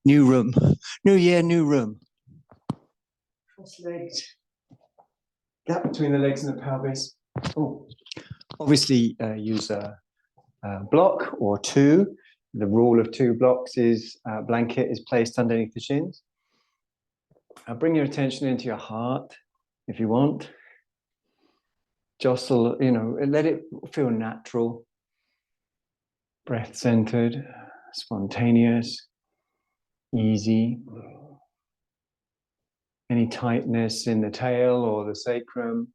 New room. New year, new room. Cross-legged. Gap between the legs and the pelvis. Oh, obviously use a block or two. The rule of 2 blocks is blanket is placed underneath the shins. Bring your attention into your heart if you want. Jostle, let it feel natural. Breath-centered, spontaneous, easy. Any tightness in the tail or the sacrum,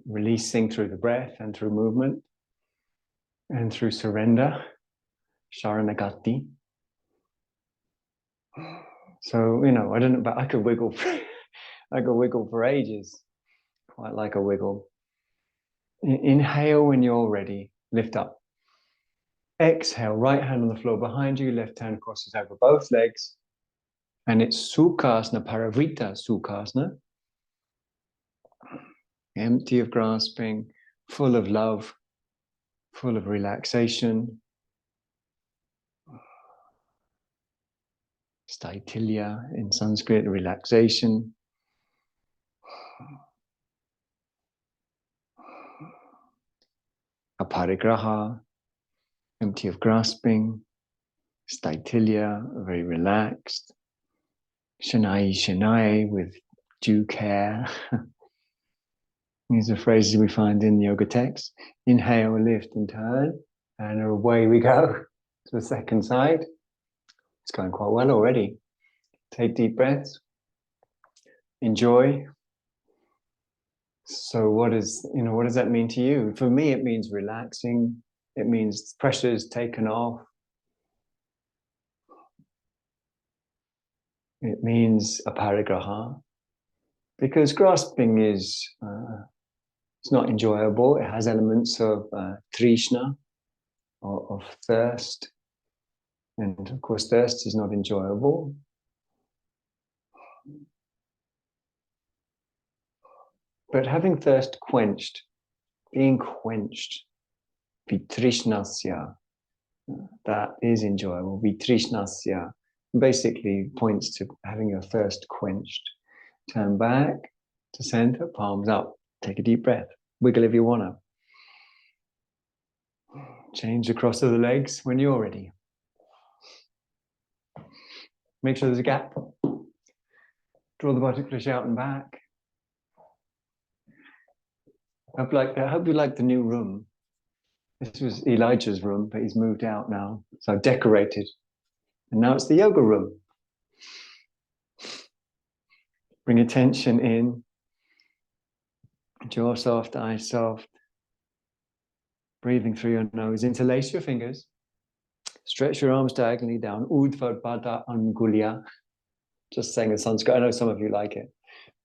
releasing through the breath and through movement and through surrender, sharanagati. So, I don't know, but I could wiggle for ages. Quite like a wiggle. Inhale when you're ready, lift up. Exhale, right hand on the floor behind you, left hand crosses over both legs. And it's Sukhasana, Parivrita Sukhasana. Empty of grasping, full of love, full of relaxation. Staitilya in Sanskrit, relaxation. Aparigraha, empty of grasping. Staitilya, very relaxed. Shanai Shanai, with due care. These are phrases we find in yoga texts. Inhale, lift and turn. And away we go to the second side. It's going quite well already. Take deep breaths. Enjoy. So what does that mean to you? For me, it means relaxing. It means pressure's taken off. It means aparigraha. Because grasping is it's not enjoyable. It has elements of trishna, or of thirst. And of course, thirst is not enjoyable. But having thirst quenched, being quenched, vitrishnasya, that is enjoyable. Vitrishnasya basically points to having your thirst quenched. Turn back to center, palms up. Take a deep breath. Wiggle if you want to. Change the cross of the legs when you're ready. Make sure there's a gap. Draw the buttock out and back. I hope you like the new room. This was Elijah's room, but he's moved out now. So I've decorated. And now it's the yoga room. Bring attention in. Jaw soft, eyes soft. Breathing through your nose. Interlace your fingers. Stretch your arms diagonally down. Urdhva Pada Angulya. Just saying in Sanskrit. I know some of you like it.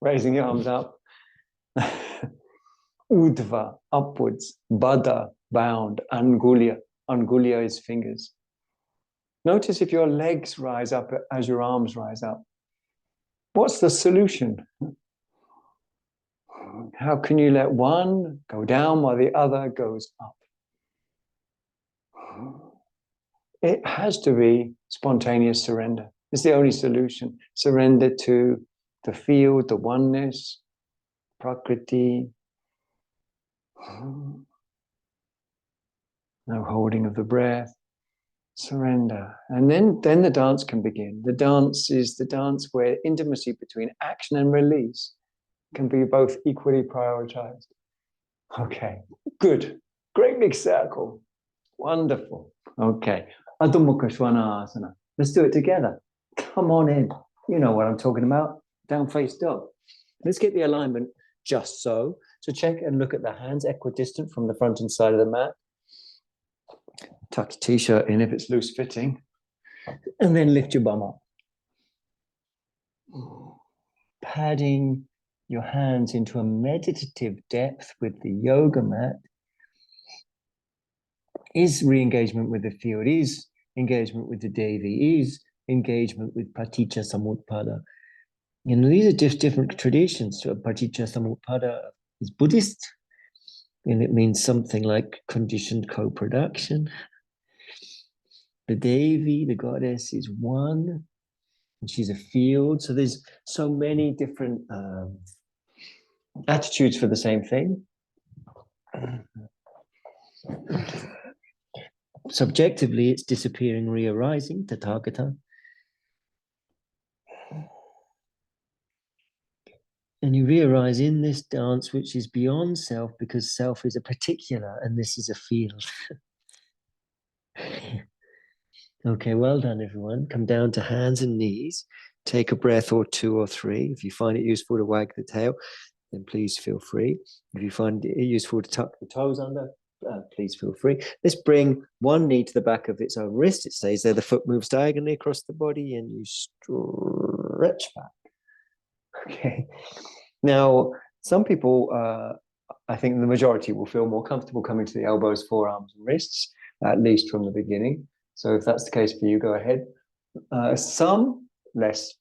Raising your arms up. Urdhva, upwards. Bada, bound. Angulya. Angulya is fingers. Notice if your legs rise up as your arms rise up. What's the solution? How can you let one go down while the other goes up? It has to be spontaneous surrender. It's the only solution. Surrender to the field, the oneness, prakriti. No holding of the breath. Surrender. And then the dance can begin. The dance is the dance where intimacy between action and release can be both equally prioritized. Okay, good. Great big circle. Wonderful. Okay. Adho Mukha Svanasana. Let's do it together. Come on in. You know what I'm talking about. Down face dog. Let's get the alignment just so. So check and look at the hands equidistant from the front and side of the mat. Tuck your t-shirt in if it's loose fitting. And then lift your bum up. Padding your hands into a meditative depth with the yoga mat is re-engagement with the field, is engagement with the Devi, is engagement with Paticca Samutpada. These are just different traditions. So Paticca Samutpada is Buddhist, and it means something like conditioned co-production. The Devi, the goddess, is one, and she's a field. So there's so many different attitudes for the same thing. Subjectively, it's disappearing, re-arising, tathagata. And you re-arise in this dance, which is beyond self, because self is a particular, and this is a field. Okay, well done, everyone. Come down to hands and knees. Take a breath or two or three. If you find it useful to wag the tail, then please feel free. If you find it useful to tuck the toes under, please feel free. Let's bring one knee to the back of its own wrist. It stays there. The foot moves diagonally across the body, and you stretch back. Okay. Now, some people, I think the majority will feel more comfortable coming to the elbows, forearms, and wrists, at least from the beginning. So if that's the case for you, go ahead. Some less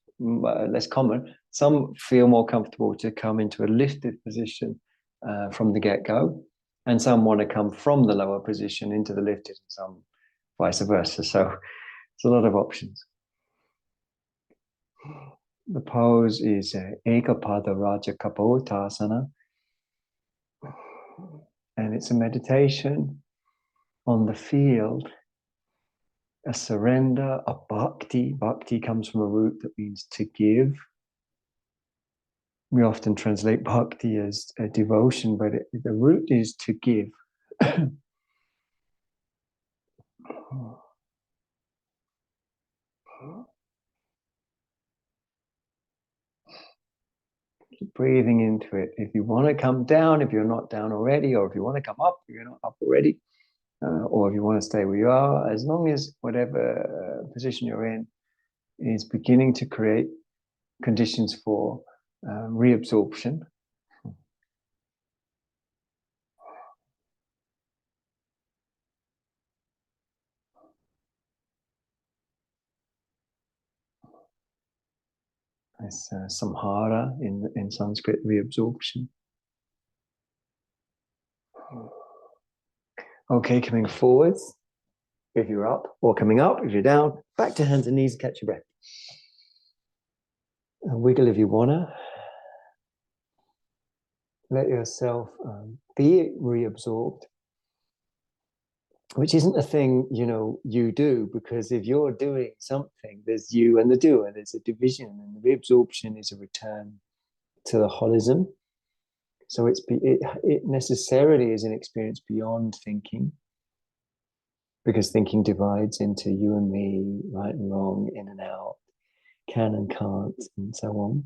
common, some feel more comfortable to come into a lifted position from the get-go, and some want to come from the lower position into the lifted, and some vice versa. So it's a lot of options. The pose is Ekapada Raja Kapotasana, and it's a meditation on the field, a surrender, a bhakti. Bhakti comes from a root that means to give. We often translate bhakti as a devotion, but the root is to give. Keep breathing into it. If you want to come down, if you're not down already, or if you want to come up, if you're not up already, or if you want to stay where you are, as long as whatever position you're in is beginning to create conditions for reabsorption. It's samhara in Sanskrit, reabsorption. Okay, coming forwards if you're up, or coming up if you're down. Back to hands and knees, catch your breath. And wiggle if you wanna. Let yourself be reabsorbed, which isn't a thing, you do, because if you're doing something, there's you and the doer, there's a division, and the reabsorption is a return to the holism. So it necessarily is an experience beyond thinking, because thinking divides into you and me, right and wrong, in and out, can and can't, and so on.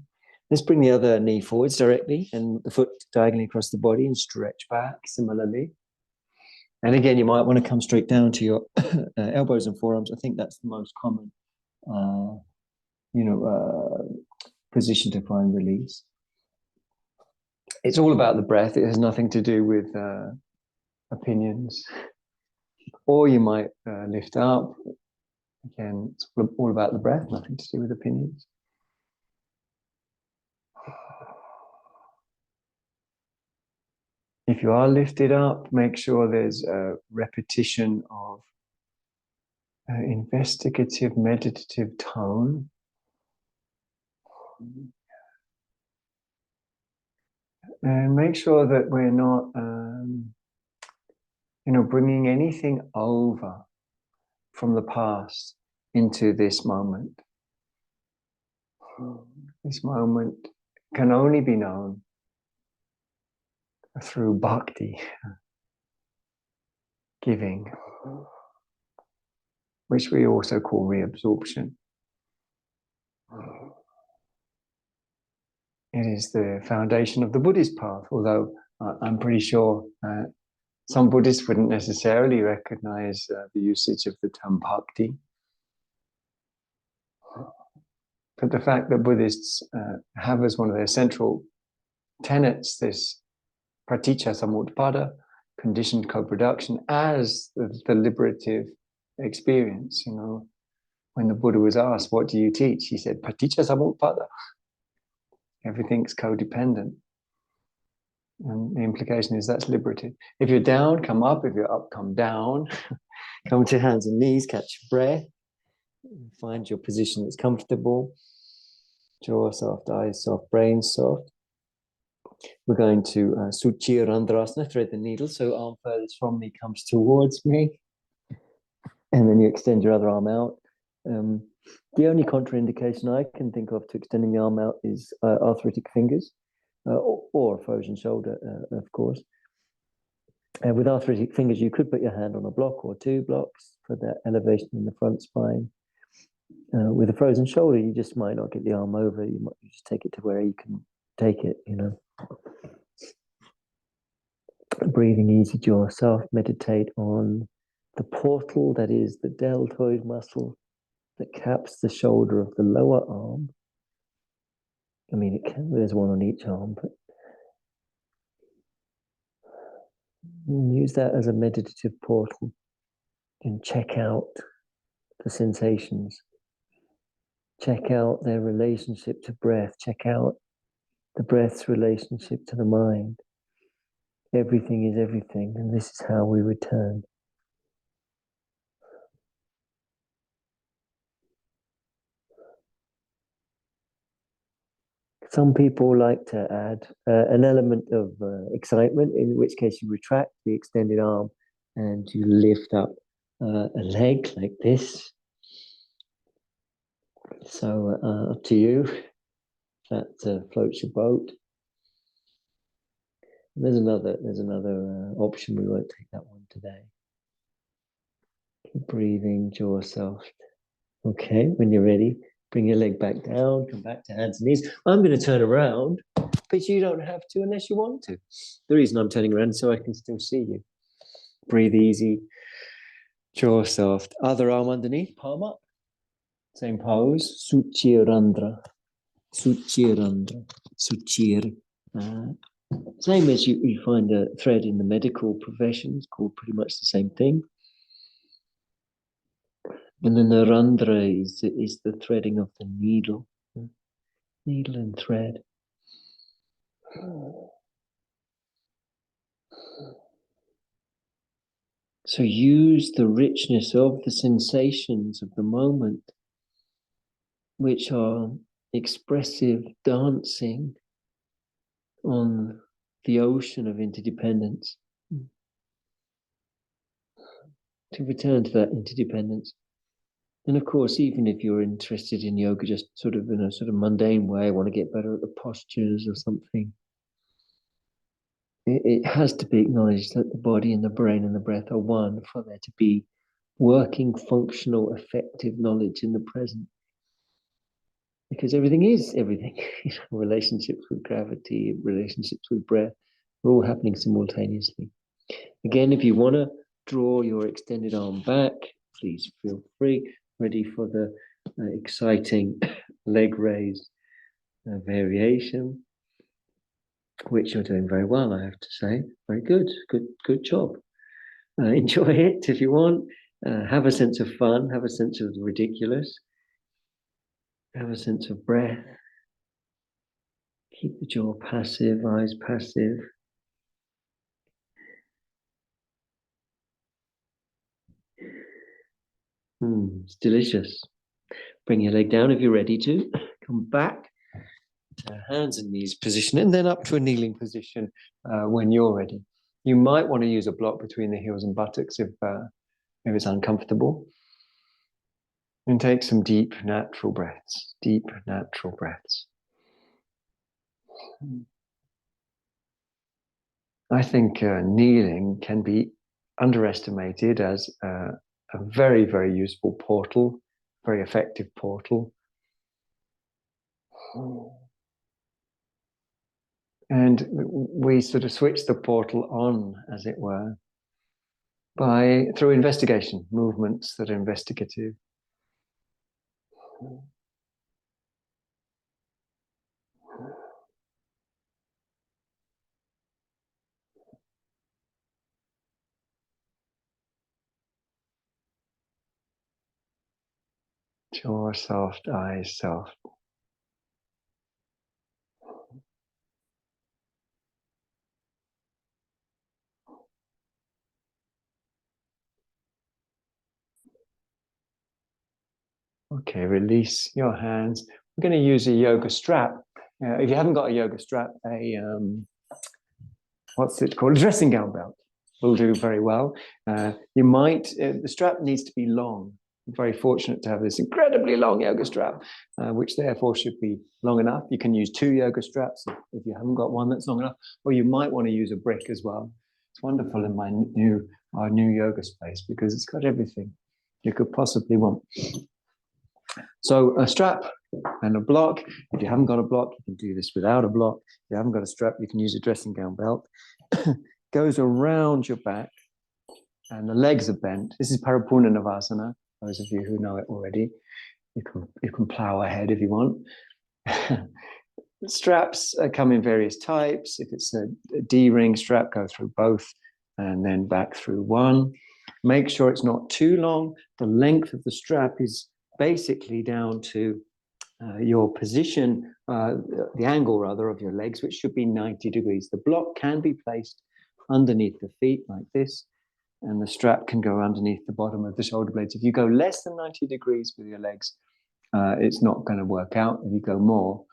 Let's bring the other knee forwards directly and the foot diagonally across the body and stretch back similarly. And again, you might want to come straight down to your elbows and forearms. I think that's the most common, position to find release. It's all about the breath. It has nothing to do with opinions. Or you might lift up. Again, it's all about the breath, nothing to do with opinions. If you are lifted up, make sure there's a repetition of investigative, meditative tone. And make sure that we're not, bringing anything over from the past into this moment. This moment can only be known through bhakti, giving, which we also call reabsorption. It is the foundation of the Buddhist path, although I'm pretty sure some Buddhists wouldn't necessarily recognize the usage of the term bhakti. But the fact that Buddhists have as one of their central tenets this praticca samutpada, conditioned co-production, as the liberative experience. When the Buddha was asked, "What do you teach?" he said, "Praticca samutpada." Everything's codependent. And the implication is that's liberative. If you're down, come up. If you're up, come down. Come to hands and knees, catch your breath. Find your position that's comfortable. Jaw soft, eyes soft, brain soft. We're going to Suchi Randrasana, thread the needle. So arm furthest from me comes towards me. And then you extend your other arm out. The only contraindication I can think of to extending the arm out is arthritic fingers or frozen shoulder, of course. With arthritic fingers, you could put your hand on a block or two blocks for that elevation in the front spine. With a frozen shoulder, you just might not get the arm over. You might just take it to where you can take it, you know. Breathing easy to yourself. Meditate on the portal that is the deltoid muscle that caps the shoulder of the lower arm. I mean, there's one on each arm, but use that as a meditative portal and check out the sensations. Check out their relationship to breath. Check out the breath's relationship to the mind. Everything is everything, and this is how we return. Some people like to add an element of excitement, in which case you retract the extended arm and you lift up a leg like this. So up to you. That floats your boat. There's another option. We won't take that one today. Keep breathing, jaw soft. Okay, when you're ready, bring your leg back down, come back to hands and knees. I'm going to turn around, but you don't have to unless you want to. The reason I'm turning around is so I can still see you. Breathe easy, jaw soft. Other arm underneath, palm up. Same pose, Suchirandra. Suchirandra. Suchir. Same as you find a thread in the medical professions called pretty much the same thing. And then the randra is the threading of the needle. Needle and thread. So use the richness of the sensations of the moment, which are expressive dancing on the ocean of interdependence, to return to that interdependence. And of course, even if you're interested in yoga, just sort of in a sort of mundane way, want to get better at the postures or something, it has to be acknowledged that the body and the brain and the breath are one for there to be working, functional, effective knowledge in the present. Because everything is everything. Relationships with gravity, relationships with breath, are all happening simultaneously. Again, if you want to draw your extended arm back, please feel free. Ready for the exciting leg raise variation, which you're doing very well, I have to say. Very good. Good job. Enjoy it if you want. Have a sense of fun. Have a sense of the ridiculous. Have a sense of breath. Keep the jaw passive, eyes passive. It's delicious. Bring your leg down if you're ready to. Come back to hands and knees position, and then up to a kneeling position when you're ready. You might want to use a block between the heels and buttocks if it's uncomfortable. And take some deep, natural breaths. Deep, natural breaths. I think kneeling can be underestimated as a very, very useful portal, very effective portal. And we sort of switch the portal on, as it were, through investigation, movements that are investigative. Jaw soft, eyes soft. . Okay, release your hands. We're going to use a yoga strap. If you haven't got a yoga strap, what's it called? A dressing gown belt will do very well. The strap needs to be long. I'm very fortunate to have this incredibly long yoga strap, which therefore should be long enough. You can use 2 yoga straps if you haven't got one that's long enough, or you might want to use a brick as well. It's wonderful in our new yoga space because it's got everything you could possibly want. So a strap and a block. If you haven't got a block, you can do this without a block. If you haven't got a strap, you can use a dressing gown belt. Goes around your back and the legs are bent. This is Parapurnanavasana. Those of you who know it already, you can plow ahead if you want. Straps come in various types. If it's a D-ring strap, go through both and then back through one. Make sure it's not too long. The length of the strap is basically down to your position, the angle rather of your legs, which should be 90 degrees. The block can be placed underneath the feet like this, and the strap can go underneath the bottom of the shoulder blades. If you go less than 90 degrees with your legs, it's not going to work out. If you go more,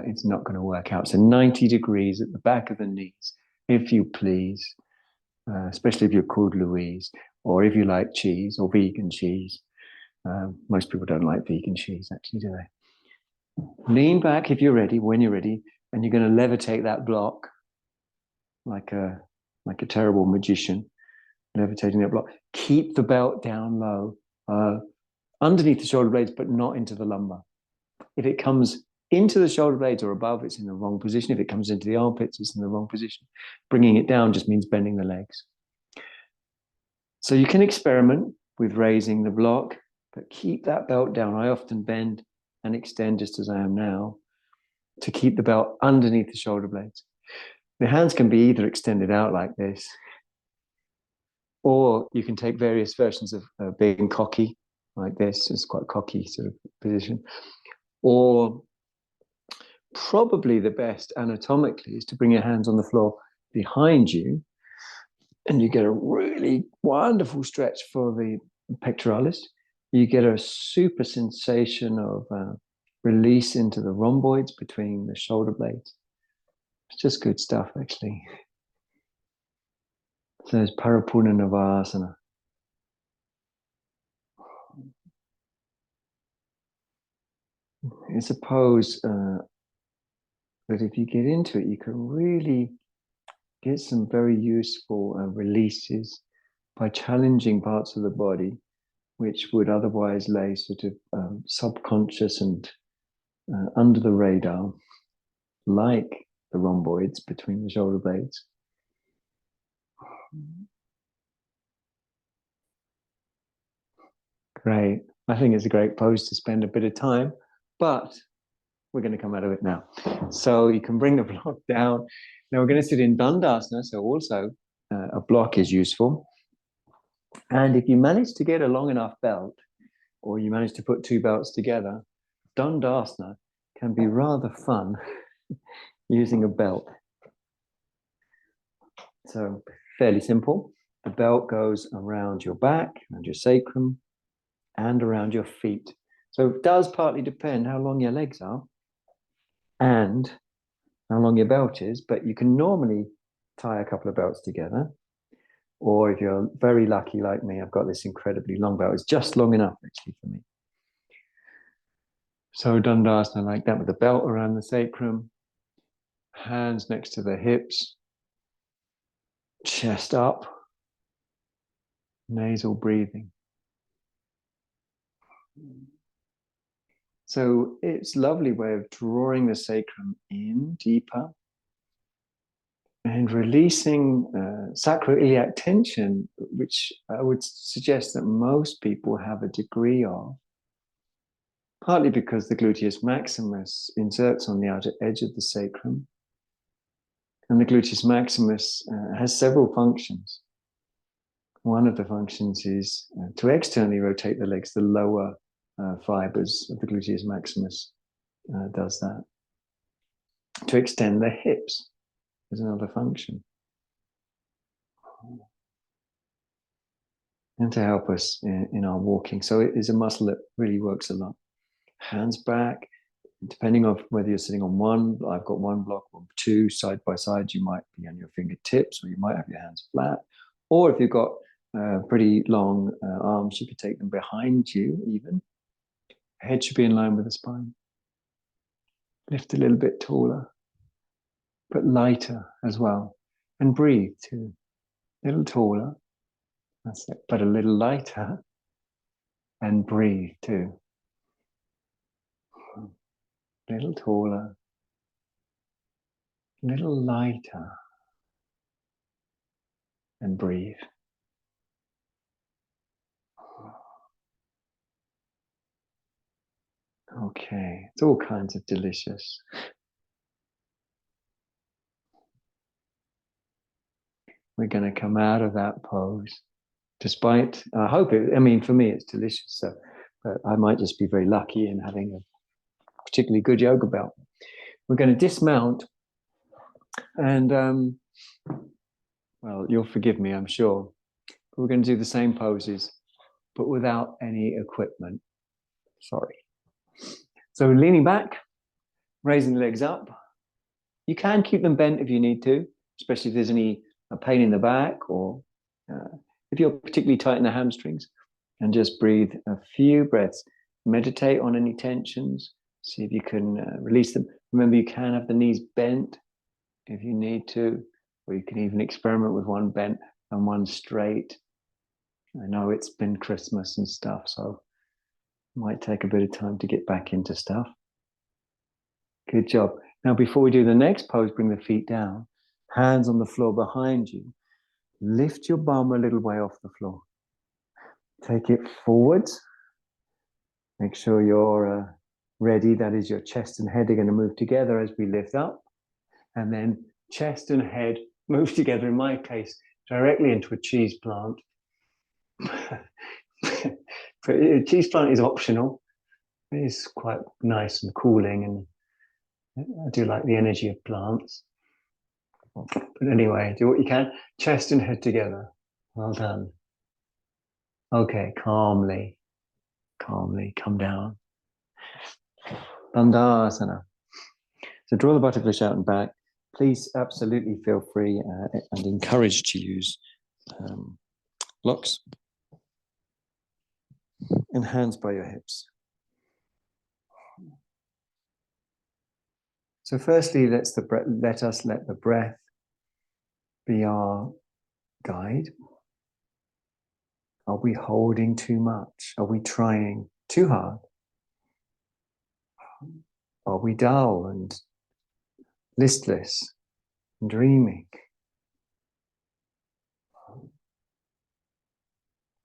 it's not going to work out. So 90 degrees at the back of the knees, if you please, especially if you're called Louise, or if you like cheese or vegan cheese. Most people don't like vegan cheese, actually, do they? Lean back if you're ready, when you're ready, and you're going to levitate that block like a terrible magician, levitating that block. Keep the belt down low, underneath the shoulder blades, but not into the lumbar. If it comes into the shoulder blades or above, it's in the wrong position. If it comes into the armpits, it's in the wrong position. Bringing it down just means bending the legs. So you can experiment with raising the block, but keep that belt down. I often bend and extend just as I am now to keep the belt underneath the shoulder blades. The hands can be either extended out like this, or you can take various versions of being cocky like this. It's quite cocky sort of position. Or probably the best anatomically is to bring your hands on the floor behind you, and you get a really wonderful stretch for the pectoralis. You get a super sensation of release into the rhomboids between the shoulder blades. It's just good stuff, actually. So there's Parapurnanavasana. It's a pose that if you get into it, you can really get some very useful releases by challenging parts of the body which would otherwise lay sort of subconscious and under the radar, like the rhomboids between the shoulder blades. Great. I think it's a great pose to spend a bit of time, but we're going to come out of it now. So you can bring the block down. Now we're going to sit in Dandasana, so also a block is useful. And if you manage to get a long enough belt, or you manage to put 2 belts together, Dandasana can be rather fun using a belt. So fairly simple. The belt goes around your back, around your sacrum, and around your feet. So it does partly depend how long your legs are and how long your belt is, but you can normally tie a couple of belts together. Or if you're very lucky like me, I've got this incredibly long belt. It's just long enough actually for me. So Dandasana like that with the belt around the sacrum, hands next to the hips, chest up, nasal breathing. So it's a lovely way of drawing the sacrum in deeper and releasing sacroiliac tension, which I would suggest that most people have a degree of, partly because the gluteus maximus inserts on the outer edge of the sacrum. And the gluteus maximus has several functions. One of the functions is to externally rotate the legs. The lower fibers of the gluteus maximus does that. To extend the hips is another function. And to help us in our walking. So it is a muscle that really works a lot. hands back. Depending on whether you're sitting on one, I've got one block or two side by side, you might be on your fingertips or you might have your hands flat. Or if you've got pretty long arms, you could take them behind you even. Head should be in line with the spine. Lift a little bit taller, but lighter as well. And breathe too. A little taller, that's it, but a little lighter. And breathe too. A little taller, a little lighter. And breathe. Okay, it's all kinds of delicious. We're going to come out of that pose, despite, I hope it, I mean, for me, it's delicious. So, but I might just be very lucky in having a particularly good yoga belt. We're going to dismount and, well, you'll forgive me, I'm sure. But we're going to do the same poses, but without any equipment. Sorry. So leaning back, raising the legs up. You can keep them bent if you need to, especially if there's any pain in the back or if you're particularly tight in the hamstrings. And just breathe a few breaths. Meditate on any tensions. See if you can release them. Remember, you can have the knees bent if you need to, or you can even experiment with one bent and one straight. I know it's been Christmas and stuff, so it might take a bit of time to get back into stuff. Good job. Now, before we do the next pose, bring the feet down, hands on the floor behind you. Lift your bum a little way off the floor. Take it forwards. Make sure you're ready. That is, your chest and head are going to move together as we lift up. And then chest and head move together, in my case, directly into a cheese plant. But a cheese plant is optional. It is quite nice and cooling, and I do like the energy of plants. But anyway, do what you can. Chest and head together. Well done. Okay, calmly come down. Dandasana. So draw the butterfly out and back. Please absolutely feel free and encouraged to use blocks and hands by your hips. So firstly, let us let the breath be our guide. Are we holding too much? Are we trying too hard? Are we dull and listless and dreaming?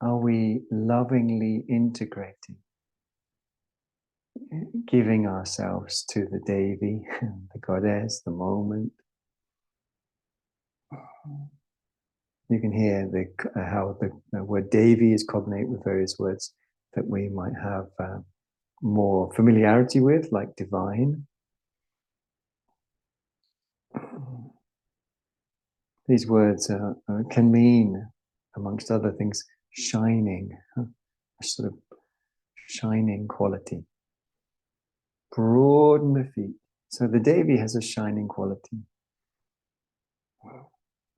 Are we lovingly integrating, giving ourselves to the Devi, the goddess, the moment? You can hear how the word Devi is cognate with various words that we might have more familiarity with, like divine. These words can mean, amongst other things, shining, a sort of shining quality. Broaden the feet. So the Devi has a shining quality.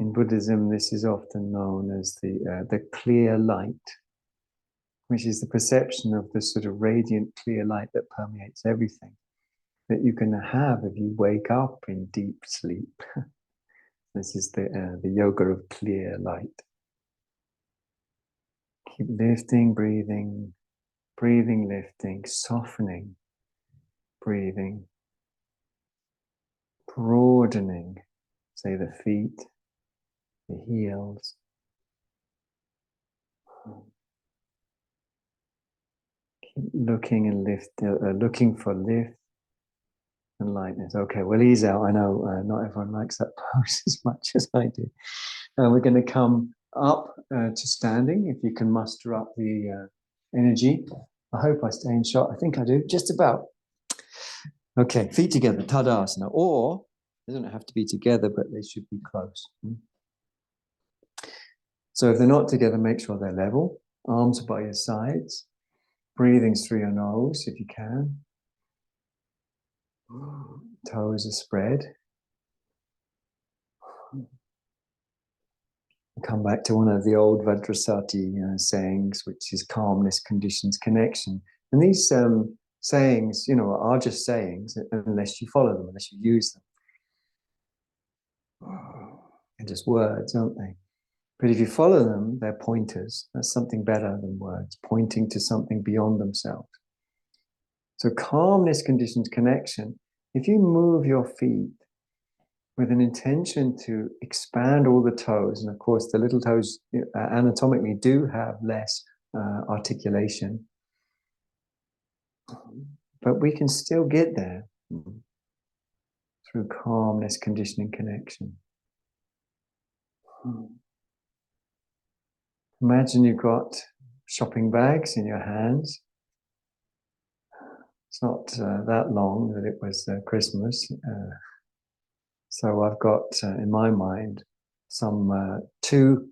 In Buddhism, this is often known as the clear light, which is the perception of the sort of radiant clear light that permeates everything that you can have if you wake up in deep sleep. This is the yoga of clear light. Keep lifting, breathing, breathing, lifting, softening, breathing, broadening, say the feet, the heels. Keep looking and looking for lift and lightness. Okay, we'll ease out. I know not everyone likes that pose as much as I do. We're going to come up to standing, if you can muster up the energy. I hope I stay in shot. I think I do, just about. Okay, feet together, Tadasana. Or, they don't have to be together, but they should be close. So if they're not together, make sure they're level. Arms are by your sides. Breathing through your nose, if you can. Toes are spread. Come back to one of the old Vajrasati sayings, which is calmness, conditions, connection. And these sayings, are just sayings unless you follow them, unless you use them. They're just words, aren't they? But if you follow them, they're pointers. That's something better than words, pointing to something beyond themselves. So calmness, conditions, connection. If you move your feet with an intention to expand all the toes, and of course the little toes anatomically do have less articulation, but we can still get there through calmness, conditioning, connection. Imagine you've got shopping bags in your hands. It's not that long that it was Christmas. So I've got, in my mind, some 2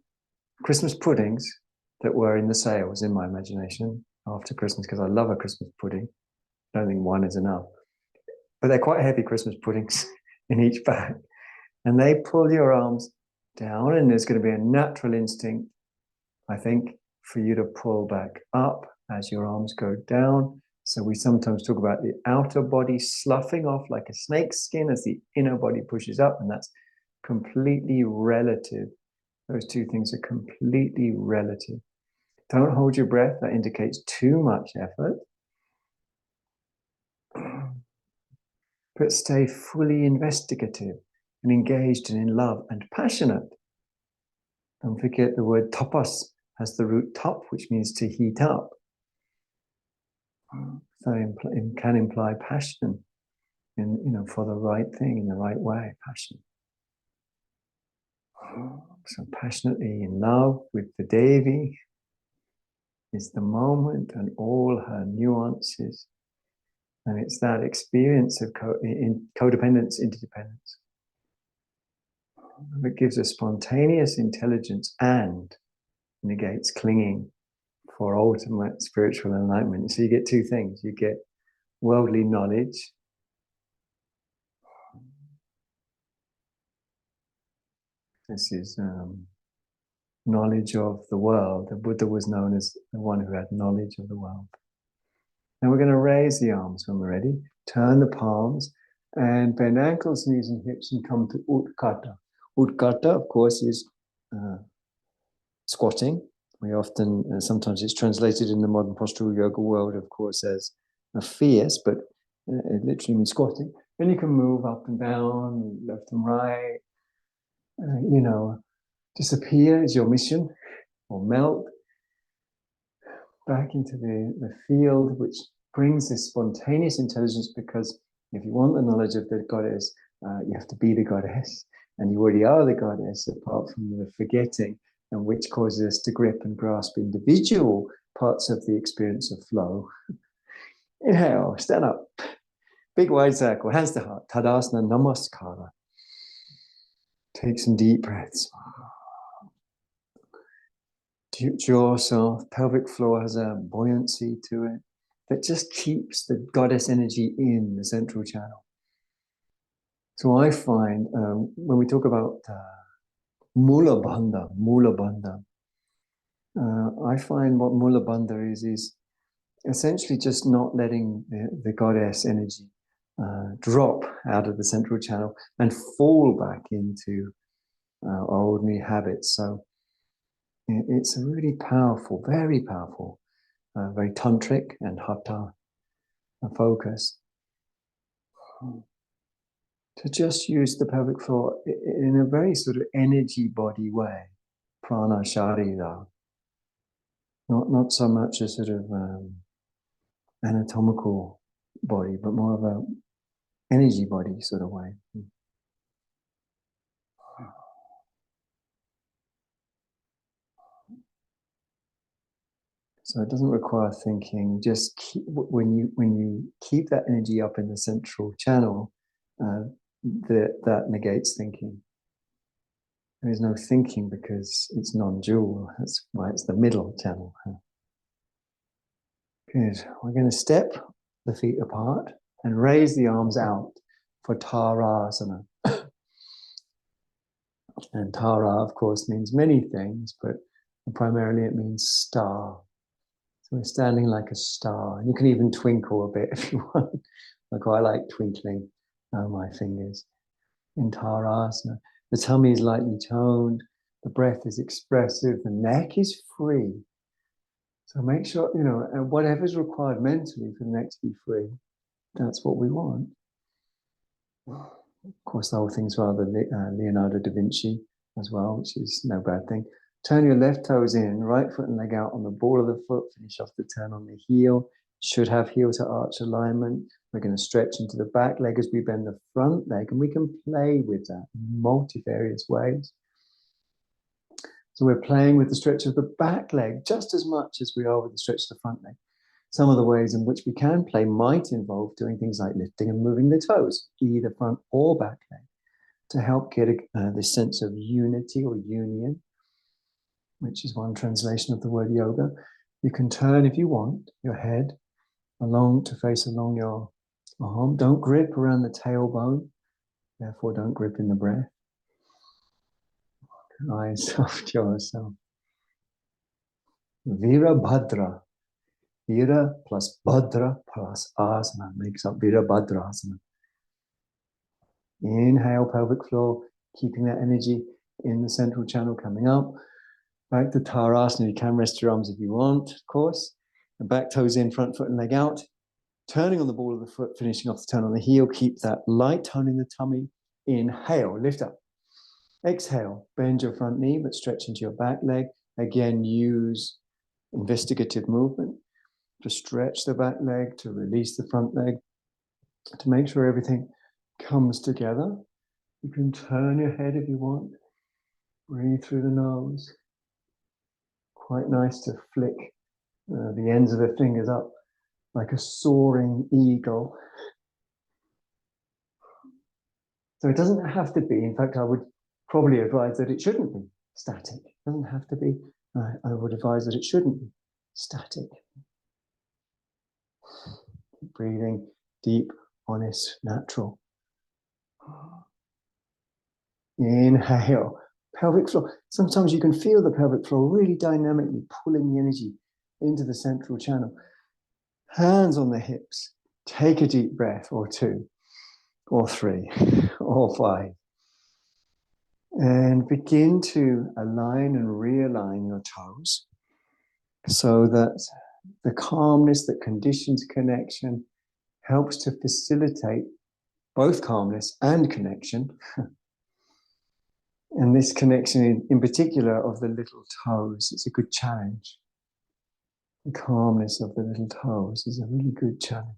Christmas puddings that were in the sales in my imagination after Christmas, because I love a Christmas pudding. I don't think one is enough. But they're quite heavy Christmas puddings in each bag. And they pull your arms down, and there's going to be a natural instinct, I think, for you to pull back up as your arms go down. So we sometimes talk about the outer body sloughing off like a snake's skin as the inner body pushes up, and that's completely relative. Those 2 things are completely relative. Don't hold your breath. That indicates too much effort. But stay fully investigative and engaged and in love and passionate. Don't forget the word tapas has the root top, which means to heat up. So it can imply passion for the right thing in the right way, passion. So passionately in love with the Devi is the moment and all her nuances. And it's that experience of codependence, interdependence. It gives a spontaneous intelligence and negates clinging for ultimate spiritual enlightenment. So you get 2 things. You get worldly knowledge. This is knowledge of the world. The Buddha was known as the one who had knowledge of the world. Now we're going to raise the arms when we're ready. Turn the palms and bend ankles, knees and hips and come to Utkatta. Utkatta, of course, is squatting. We often, sometimes it's translated in the modern postural yoga world, of course, as a fierce, but it literally means squatting. Then you can move up and down, left and right. Disappear is your mission, or melt back into the field, which brings this spontaneous intelligence, because if you want the knowledge of the goddess, you have to be the goddess, and you already are the goddess, apart from the forgetting, and which causes us to grip and grasp individual parts of the experience of flow. Inhale, stand up, big wide circle, hands to heart, Tadasana Namaskara. Take some deep breaths. Jaw soft, pelvic floor has a buoyancy to it that just keeps the goddess energy in the central channel. So I find when we talk about Mula Bandha, I find what Mula Bandha is essentially just not letting the goddess energy drop out of the central channel and fall back into our ordinary habits. So it's a really powerful, very powerful, very tantric and hatha focus to just use the pelvic floor in a very sort of energy body way, prana sharira, not so much a sort of anatomical body, but more of a energy body sort of way. So it doesn't require thinking. Just when you keep that energy up in the central channel, that negates thinking. There is no thinking because it's non-dual. That's why it's the middle channel. Good. We're going to step the feet apart. And raise the arms out for Tarasana. And Tara, of course, means many things, but primarily it means star. So we're standing like a star. You can even twinkle a bit if you want. Like I like twinkling my fingers in Tarasana. The tummy is lightly toned. The breath is expressive. The neck is free. So make sure, whatever's required mentally for the neck to be free, that's what we want. Of course, the whole thing's rather Leonardo da Vinci as well, which is no bad thing. Turn your left toes in, right foot and leg out on the ball of the foot. Finish off the turn on the heel. Should have heel to arch alignment. We're going to stretch into the back leg as we bend the front leg, and we can play with that in multifarious ways. So we're playing with the stretch of the back leg just as much as we are with the stretch of the front leg. Some of the ways in which we can play might involve doing things like lifting and moving the toes, either front or back leg, to help get this sense of unity or union, which is one translation of the word yoga. You can turn, if you want, your head along to face along your arm. Don't grip around the tailbone, therefore don't grip in the breath. Eyes soft, jaws soft. Virabhadra. Vira plus Bhadra plus Asana makes up Virabhadrasana. Inhale, pelvic floor, keeping that energy in the central channel coming up. Back to Tarasana. You can rest your arms if you want, of course. The back toes in, front foot and leg out. Turning on the ball of the foot, finishing off the turn on the heel. Keep that light tone in the tummy. Inhale, lift up. Exhale, bend your front knee, but stretch into your back leg. Again, use investigative movement to stretch the back leg, to release the front leg, to make sure everything comes together. You can turn your head if you want. Breathe through the nose. Quite nice to flick the ends of the fingers up like a soaring eagle. So it doesn't have to be, in fact, I would probably advise that it shouldn't be static. It doesn't have to be. I would advise that it shouldn't be static. Breathing deep, honest, natural. Inhale, pelvic floor. Sometimes you can feel the pelvic floor really dynamically pulling the energy into the central channel. Hands on the hips. Take a deep breath or two, or three, or five. And begin to align and realign your toes so that the calmness that conditions connection helps to facilitate both calmness and connection. And this connection in particular of the little toes, it's a good challenge. The calmness of the little toes is a really good challenge.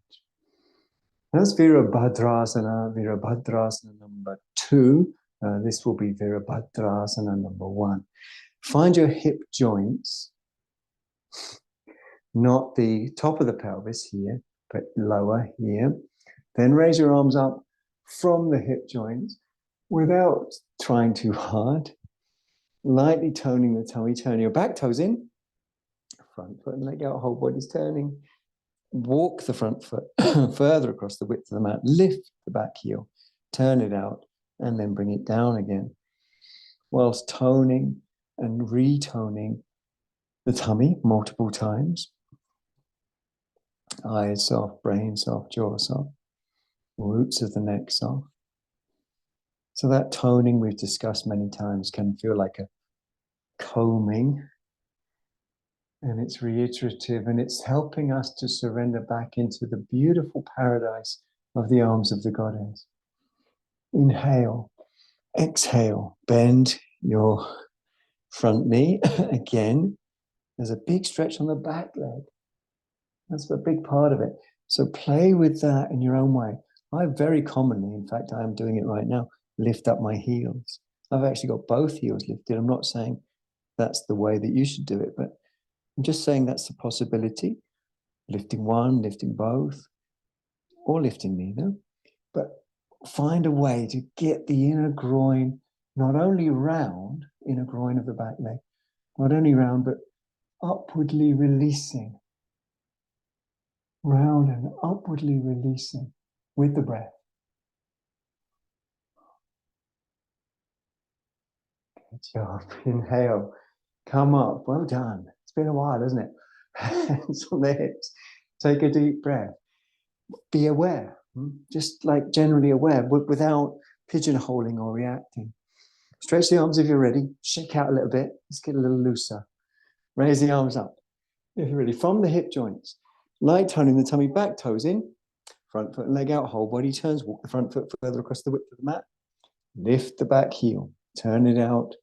That's Virabhadrasana, Virabhadrasana number 2. This will be Virabhadrasana number 1. Find your hip joints, not the top of the pelvis here, but lower here. Then raise your arms up from the hip joints without trying too hard. Lightly toning the tummy, turn your back toes in, front foot and leg out, whole body's turning. Walk the front foot further across the width of the mat, lift the back heel, turn it out, and then bring it down again, whilst toning and retoning the tummy multiple times. Eyes soft, brain soft, jaw soft, roots of the neck soft. So that toning we've discussed many times can feel like a combing, and it's reiterative, and it's helping us to surrender back into the beautiful paradise of the arms of the goddess. Inhale, exhale, bend your front knee. Again, there's a big stretch on the back leg. That's a big part of it. So play with that in your own way. I very commonly, in fact, I am doing it right now, lift up my heels. I've actually got both heels lifted. I'm not saying that's the way that you should do it, but I'm just saying that's a possibility. Lifting one, lifting both, or lifting neither. But find a way to get the inner groin not only round, inner groin of the back leg, not only round, but upwardly releasing. Round and upwardly releasing. with the breath. Good job. Inhale. Come up. Well done. It's been a while, hasn't it? Hands on the hips. Take a deep breath. Be aware. Just like generally aware, without pigeonholing or reacting. Stretch the arms if you're ready. Shake out a little bit. Let's get a little looser. Raise the arms up if you're ready. From the hip joints. Light turning the tummy, back toes in. Front foot and leg out. Whole body turns. Walk the front foot further across the width of the mat. Lift the back heel. Turn it out.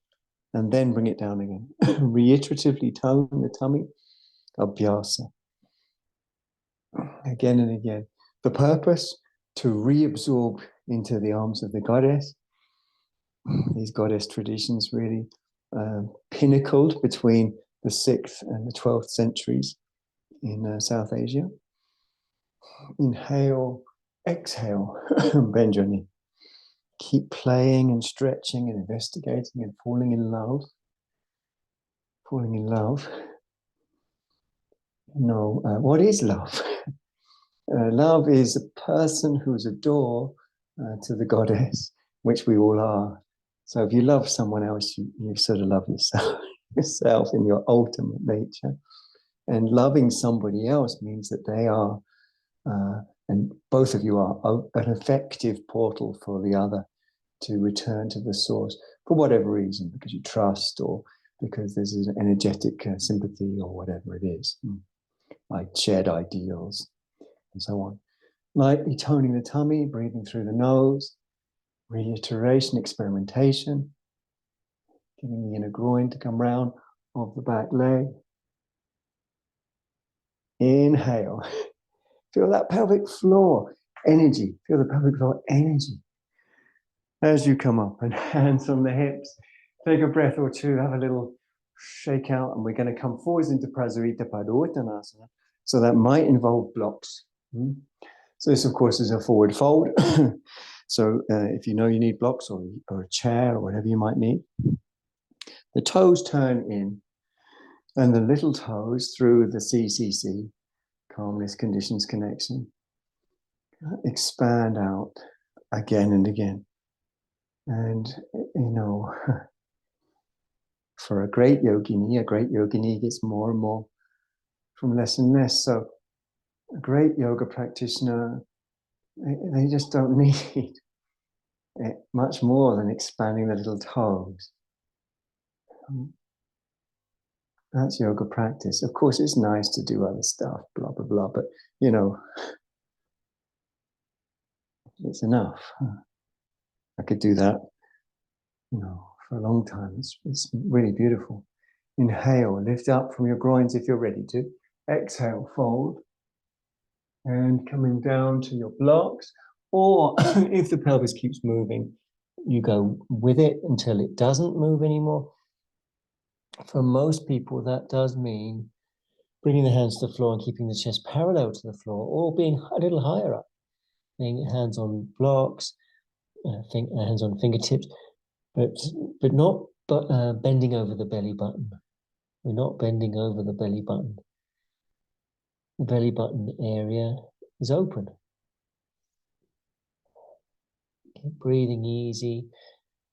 And then bring it down again. Reiteratively tone the tummy. Abhyasa. Again and again. The purpose, to reabsorb into the arms of the goddess. These goddess traditions really pinnacled between the 6th and the 12th centuries in South Asia. Inhale, exhale, bend your knee. Keep playing and stretching and investigating and falling in love. Falling in love. No, what is love? Love is a person who's a door to the goddess, which we all are. So if you love someone else, you sort of love yourself, yourself in your ultimate nature. And loving somebody else means that they are, and both of you are, an effective portal for the other to return to the source for whatever reason, because you trust or because there's an energetic sympathy or whatever it is, like shared ideals and so on. Lightly toning the tummy, breathing through the nose, reiteration, experimentation, getting the inner groin to come round of the back leg. Inhale. Feel that pelvic floor energy. Feel the pelvic floor energy. As you come up and hands on the hips, take a breath or two, have a little shake out, and we're going to come forwards into Prasarita Padottanasana. So that might involve blocks. So this, of course, is a forward fold. So if you know you need blocks or a chair or whatever you might need, the toes turn in and the little toes through the CCC, calmness, conditions, connection, expand out again and again. And, you know, for a great yogini gets more and more from less and less. So a great yoga practitioner, they just don't need much more than expanding the little toes. That's yoga practice. Of course, it's nice to do other stuff, blah, blah, blah, but, you know, it's enough. I could do that, you know, for a long time. It's really beautiful. Inhale, lift up from your groins if you're ready to. Exhale, fold. And coming down to your blocks. Or if the pelvis keeps moving, you go with it until it doesn't move anymore. For most people, that does mean bringing the hands to the floor and keeping the chest parallel to the floor, or being a little higher up, being hands on blocks, hands on fingertips, but not bending over the belly button. We're not bending over the belly button. The belly button area is open. Keep breathing easy.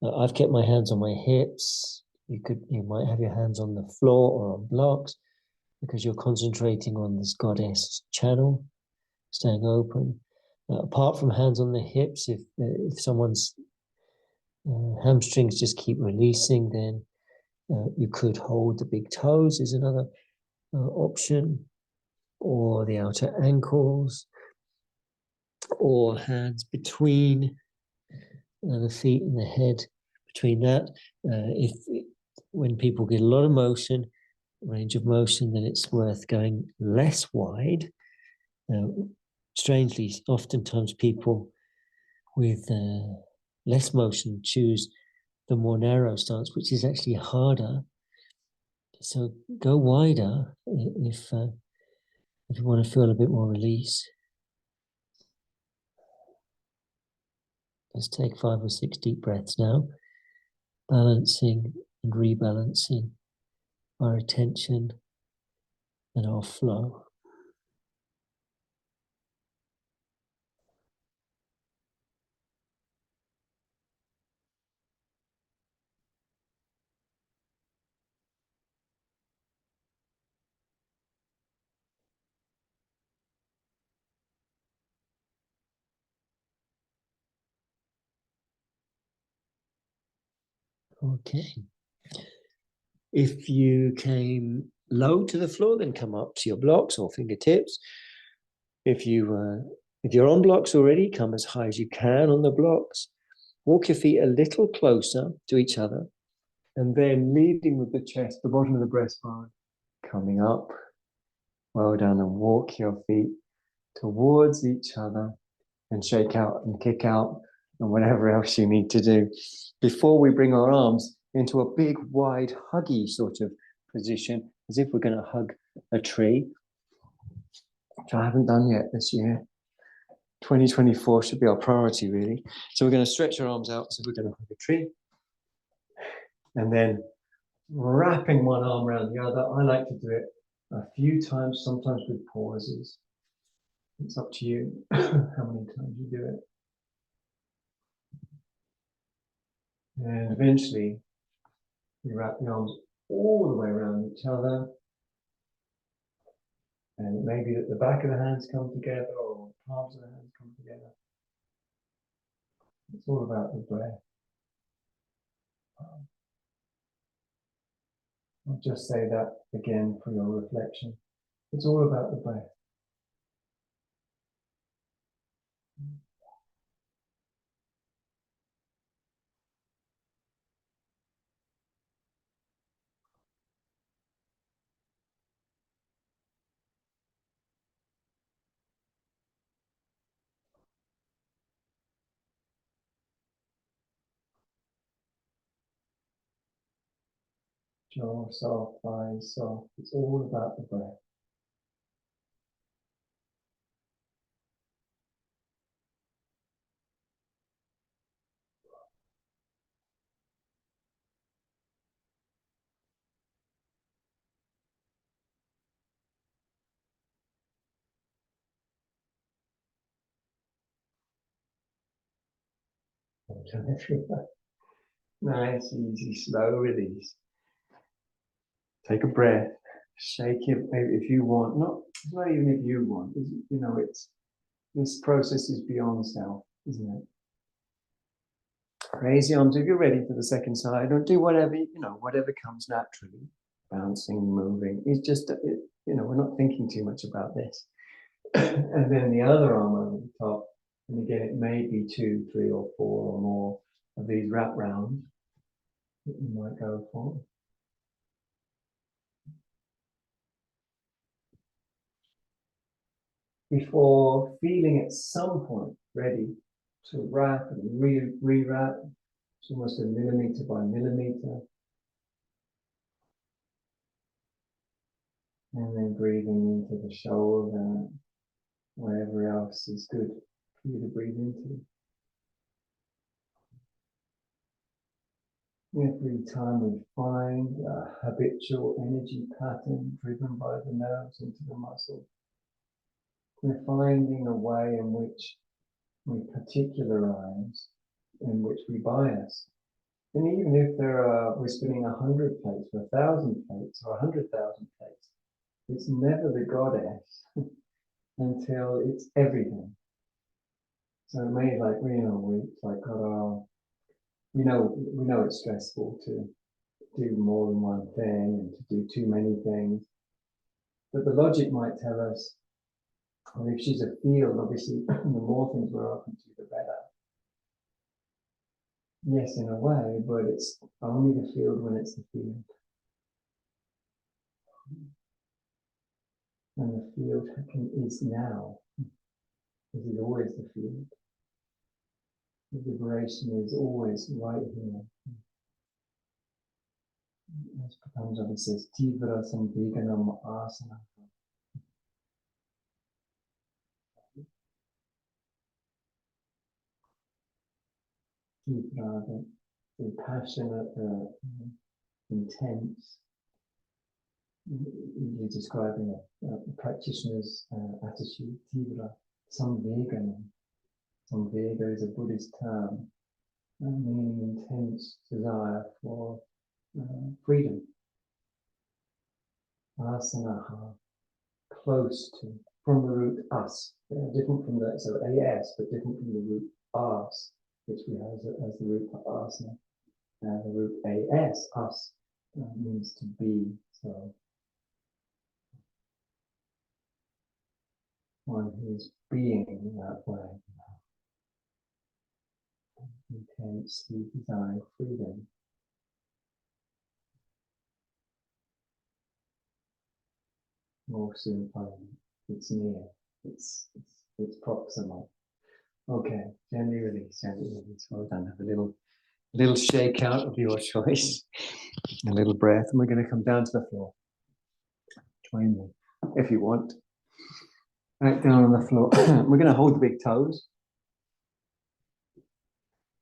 I've kept my hands on my hips. You might have your hands on the floor or on blocks because you're concentrating on this goddess channel, staying open. Apart from hands on the hips, if someone's hamstrings just keep releasing, then you could hold the big toes is another option, or the outer ankles, or hands between the feet and the head. Between that, when people get a lot of motion, range of motion, then it's worth going less wide. Strangely, oftentimes people with less motion choose the more narrow stance, which is actually harder. So go wider if you want to feel a bit more release. Let's take 5 or 6 deep breaths now, balancing and rebalancing our attention and our flow. Okay. If you came low to the floor, then come up to your blocks or fingertips. If you're on blocks already, come as high as you can on the blocks. Walk your feet a little closer to each other. And then leading with the chest, the bottom of the breastbone, coming up. Well done. And walk your feet towards each other and shake out and kick out and whatever else you need to do. Before we bring our arms into a big, wide, huggy sort of position, as if we're going to hug a tree, which I haven't done yet this year. 2024 should be our priority, really. So we're going to stretch our arms out, so we're going to hug a tree. And then wrapping one arm around the other. I like to do it a few times, sometimes with pauses. It's up to you how many times you do it. And eventually, you wrap the arms all the way around each other. And it may be that the back of the hands come together or the palms of the hands come together. It's all about the breath. I'll just say that again for your reflection. It's all about the breath. Jaw soft, eyes soft. It's all about the breath. Nice, easy, slow release. Take a breath. Shake it, maybe if you want. Not even if you want. You know, this process is beyond self, isn't it? Raise the arms if you're ready for the second side, or do whatever whatever comes naturally. Bouncing, moving. It's just we're not thinking too much about this. And then the other arm over the top. And again, it may be 2, 3, or 4 or more of these wrap rounds that you might go for. Before feeling at some point ready to wrap and re-wrap, it's almost a millimeter by millimeter. And then breathing into the shoulder, wherever else is good for you to breathe into. Every time we find a habitual energy pattern driven by the nerves into the muscle, we're finding a way in which we particularize, in which we bias. And even if we're spinning 100 plates, or 1,000 plates, or 100,000 plates, it's never the goddess until it's everything. So it may it's like we know it's stressful to do more than one thing and to do too many things. But the logic might tell us, well, if she's a field, obviously the more things we're open to, the better. Yes, in a way, but it's only the field when it's the field. And the field is now. It is always the field. The liberation is always right here. As Patanjali says, Tivra Samveganam Asana. Tivra, the passionate, intense, usually describing a practitioner's attitude. Tivra Samveganam. Samvega is a Buddhist term, meaning intense desire for freedom. Asanaha, close to, from the root us. Different from that, so as, but different from the root as, which we have as the root for asana. the root as, us, means to be. So one who's being that way, intensely desire freedom. More soon, it's near, it's proximal. Okay, gently release, gently release. Well done. Have a little shake out of your choice, a little breath, and we're going to come down to the floor. Join me if you want. Back down on the floor. We're going to hold the big toes,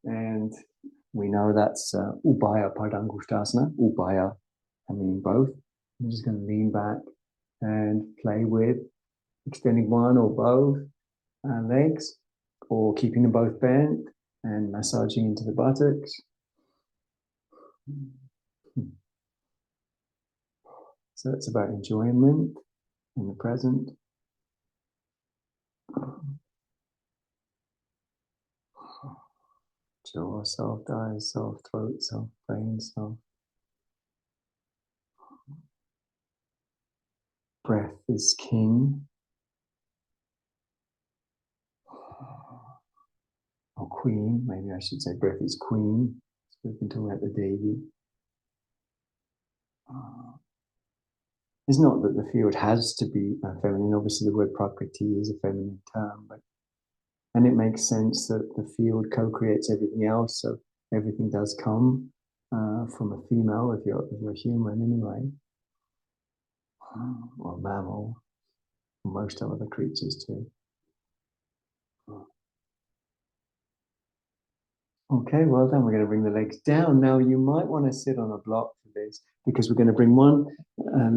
and we know that's Ubaya Pardangusthasana. Ubaya, I mean both. I'm just going to lean back and play with extending one or both legs, or keeping them both bent and massaging into the buttocks. So it's about enjoyment in the present. Jaw soft, eyes soft, throat soft, brain soft. Breath is king. Or queen, maybe I should say breath is queen. So we can talk about the Devi. It's not that the field has to be feminine. Obviously, the word prakriti is a feminine term, and it makes sense that the field co-creates everything else. So everything does come from a female if you're human anyway, or mammal, or most other creatures too. Okay, well done. We're going to bring the legs down. Now you might want to sit on a block for this, because we're going to bring one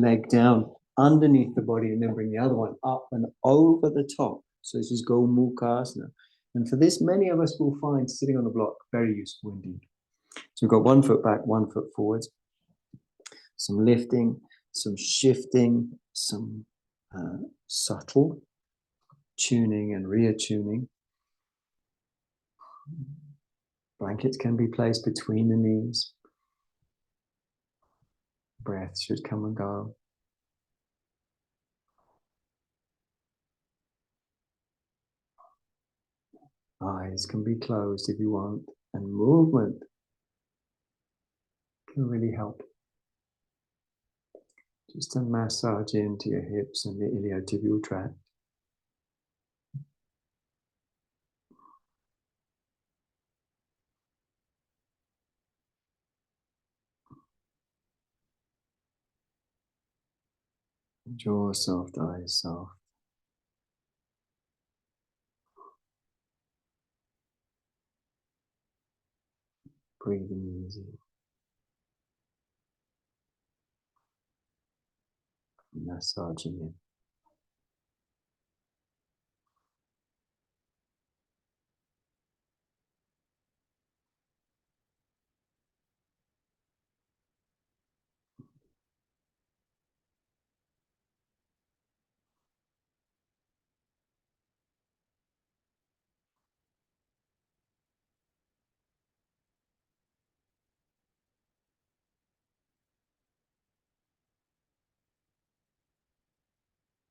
leg down underneath the body and then bring the other one up and over the top. So this is Gomukhasana. And for this, many of us will find sitting on a block very useful indeed. So we've got 1 foot back, 1 foot forwards. Some lifting, some shifting, some subtle tuning and reattuning. Blankets can be placed between the knees. Breath should come and go. Eyes can be closed if you want, and movement can really help. Just to massage into your hips and the iliotibial tract. Jaw soft, eyes soft. Breathing easy. Massaging in.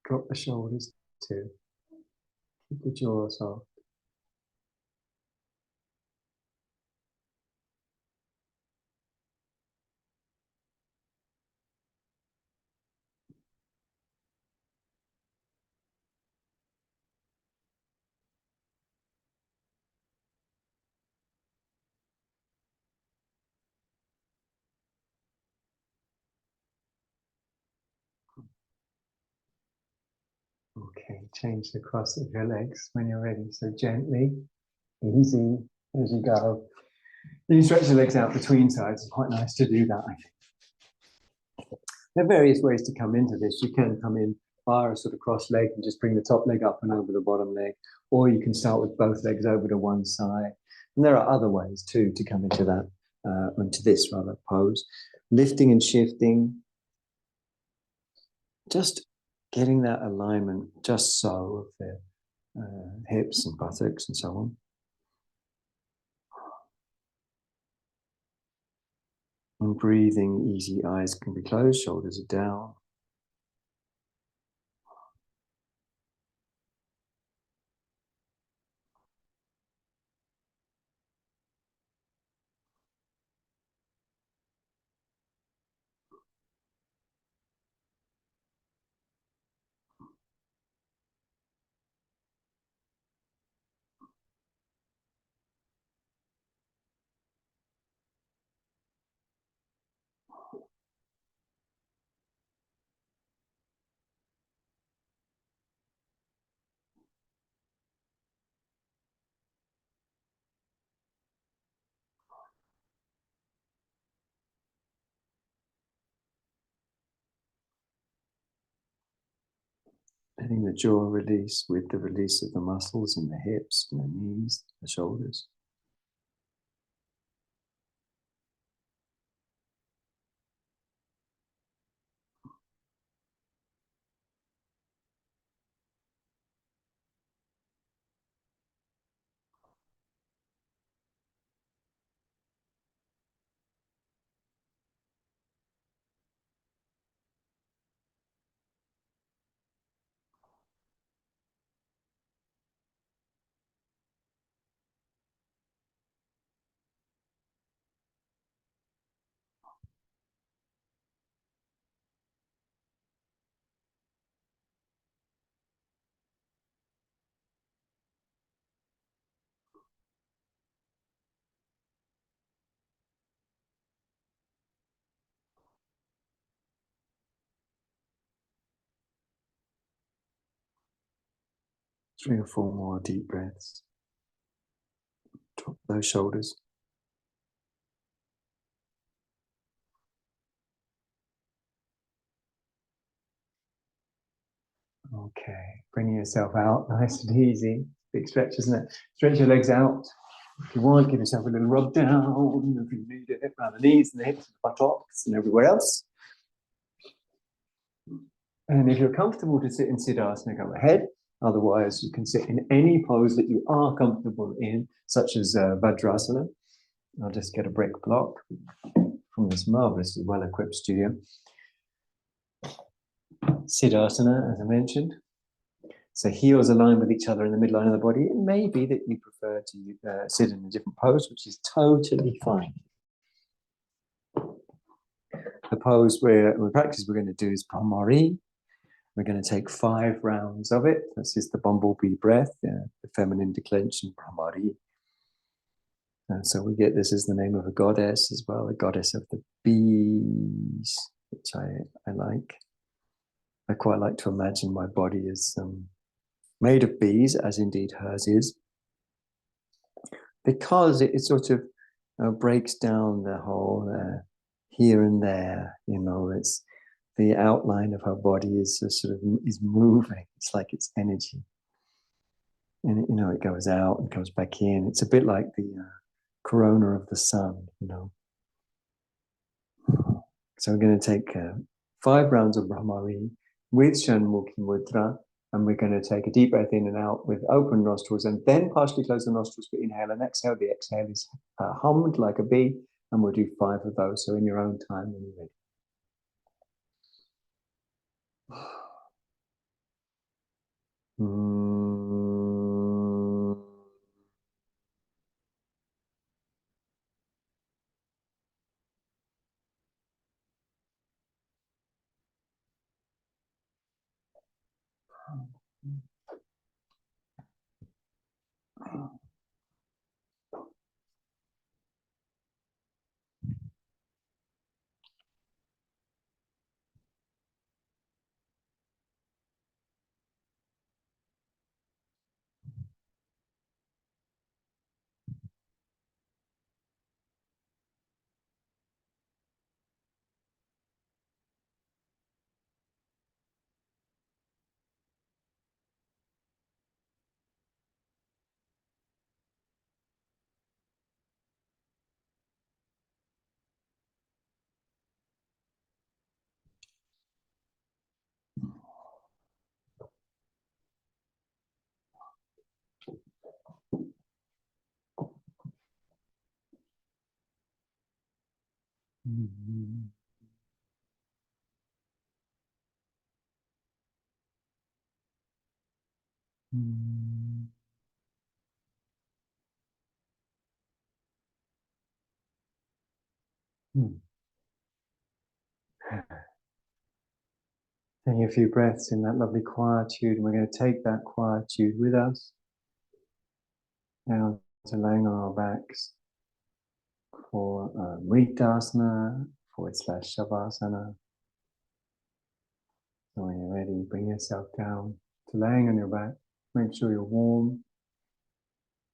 Drop the shoulders too. Keep the jaw soft. Okay, change the cross of your legs when you're ready. So gently, easy as you go. You stretch the legs out between sides. It's quite nice to do that, I think. There are various ways to come into this. You can come in via a sort of cross leg and just bring the top leg up and over the bottom leg, or you can start with both legs over to one side. And there are other ways too to come into that, into this rather pose. Lifting and shifting, just getting that alignment just so of the hips and buttocks and so on. And breathing, easy, eyes can be closed, shoulders are down. Letting the jaw release with the release of the muscles in the hips and the knees, the shoulders. Three or four more deep breaths. Drop those shoulders. Okay, bringing yourself out nice and easy. Big stretch, isn't it? Stretch your legs out. If you want, give yourself a little rub down. If you need it, around the knees and the hips, and the buttocks, and everywhere else. And if you're comfortable to sit in Siddhasana, go ahead. Otherwise, you can sit in any pose that you are comfortable in, such as Vajrasana. I'll just get a brick block from this marvelously well-equipped studio. Siddhasana, as I mentioned. So heels aligned with each other in the midline of the body. It may be that you prefer to sit in a different pose, which is totally fine. The pose the practice we're going to do is Brahmari. We're going to take 5 rounds of it. This is the bumblebee breath, the feminine declension, Brahmari. And so we get this as the name of a goddess as well, a goddess of the bees, which I like. I quite like to imagine my body as made of bees, as indeed hers is, because it sort of breaks down the whole here and there. It's the outline of her body is sort of is moving. It's like it's energy, and it goes out and comes back in. It's a bit like the corona of the sun. So we're going to take 5 rounds of Brahmari with Shanmukhi Mudra, and we're going to take a deep breath in and out with open nostrils, and then partially close the nostrils for inhale and exhale. The exhale is hummed like a bee, and we'll do 5 of those. So in your own time when you're ready. Hmm. Taking a few breaths in that lovely quietude, and we're going to take that quietude with us now to laying on our backs for Mritasana / Shavasana. So when you're ready, bring yourself down to laying on your back. Make sure you're warm.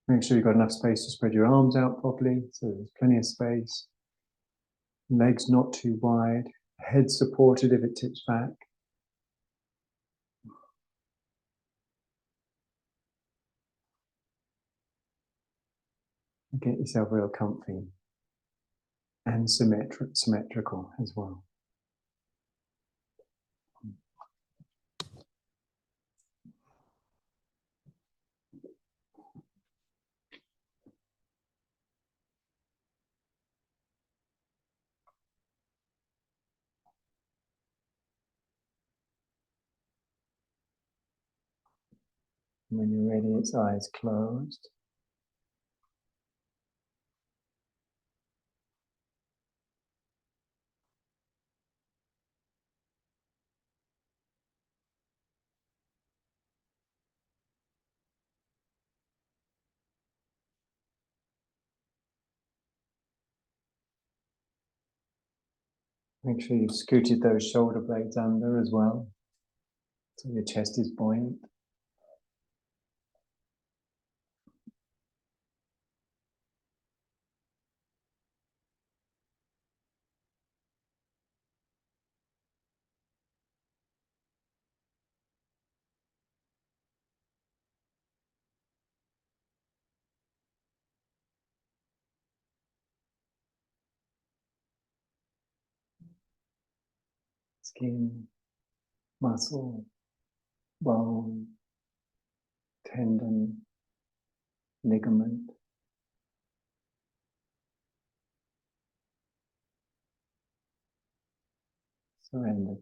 Make sure you've got enough space to spread your arms out properly, so there's plenty of space. Legs not too wide. Head supported if it tips back. Get yourself real comfy and symmetrical as well. When you're ready, it's eyes closed. Make sure you've scooted those shoulder blades under as well, so your chest is buoyant. Skin, muscle, bone, tendon, ligament. Surrender.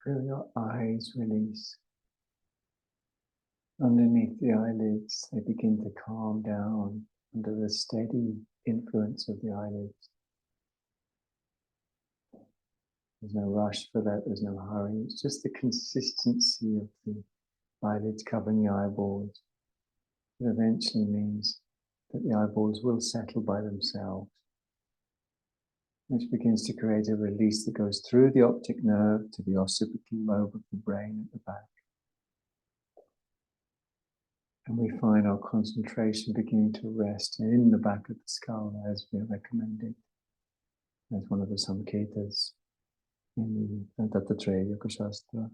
Feel your eyes release. Underneath the eyelids, they begin to calm down under the steady influence of the eyelids. There's no rush for that, there's no hurry. It's just the consistency of the eyelids covering the eyeballs that eventually means that the eyeballs will settle by themselves, which begins to create a release that goes through the optic nerve to the occipital lobe of the brain at the back. And we find our concentration beginning to rest in the back of the skull as we are recommended, as one of the Samketas in the Dattatreya Yoga Shastra.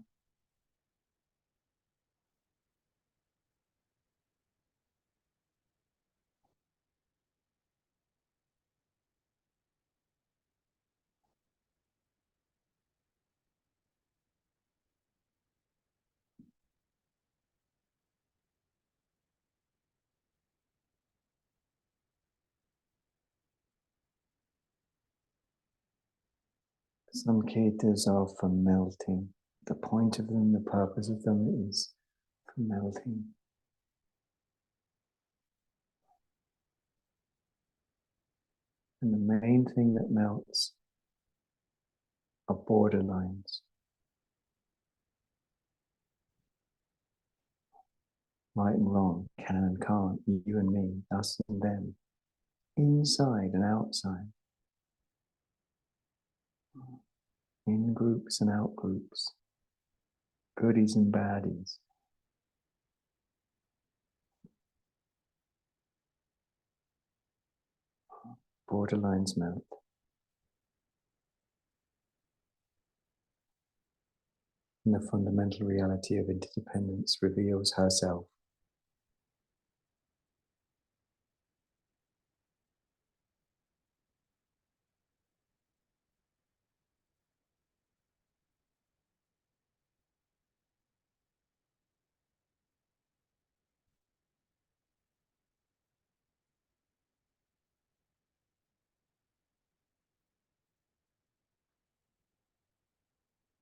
Samketas are for melting. The point of them, the purpose of them is for melting. And the main thing that melts are borderlines. Right and wrong, can and can't, you and me, us and them, inside and outside, in groups and out groups, goodies and baddies. Borderlines melt. And the fundamental reality of interdependence reveals herself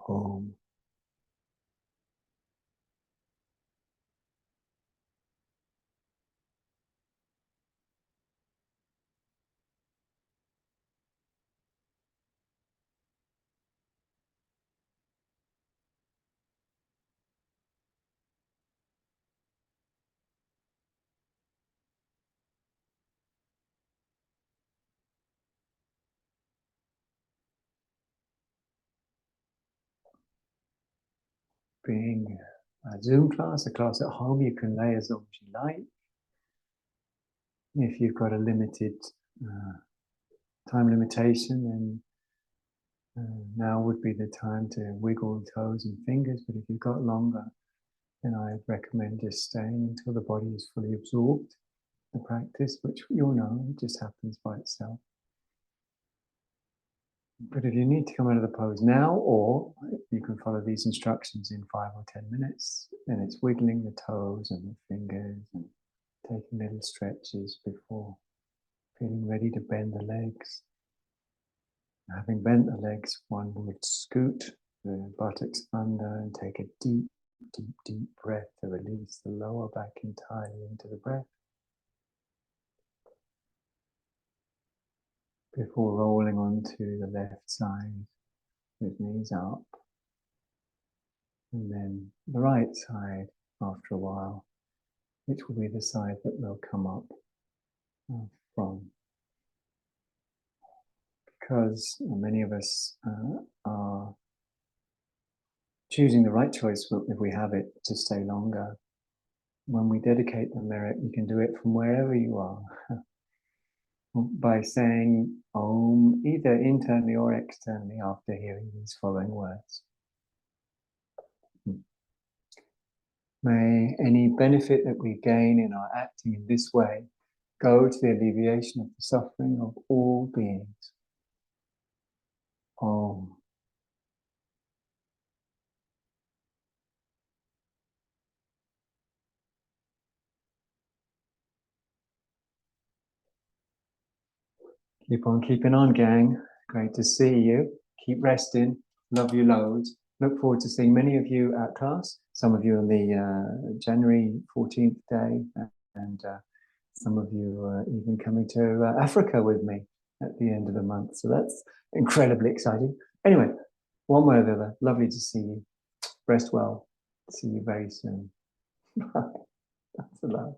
Om. Being a Zoom class, a class at home, you can lay as long as you like. If you've got a limited time limitation, then now would be the time to wiggle toes and fingers. But if you've got longer, then I recommend just staying until the body is fully absorbed. The practice, which you'll know, it just happens by itself. But if you need to come out of the pose now, or you can follow these instructions in 5 or 10 minutes, then it's wiggling the toes and the fingers and taking little stretches before feeling ready to bend the legs. Having bent the legs, one would scoot the buttocks under and take a deep, deep, deep breath to release the lower back entirely into the breath. Before rolling onto the left side with knees up. And then the right side after a while, which will be the side that we'll come up from. Because many of us are choosing the right choice if we have it to stay longer. When we dedicate the merit, you can do it from wherever you are. By saying Om, either internally or externally after hearing these following words. May any benefit that we gain in our acting in this way go to the alleviation of the suffering of all beings. Om. Keep on keeping on, gang. Great to see you. Keep resting. Love you loads. Look forward to seeing many of you at class. Some of you on the January 14th day, and some of you even coming to Africa with me at the end of the month. So that's incredibly exciting. Anyway, one way or the other, lovely to see you. Rest well. See you very soon. That's a love.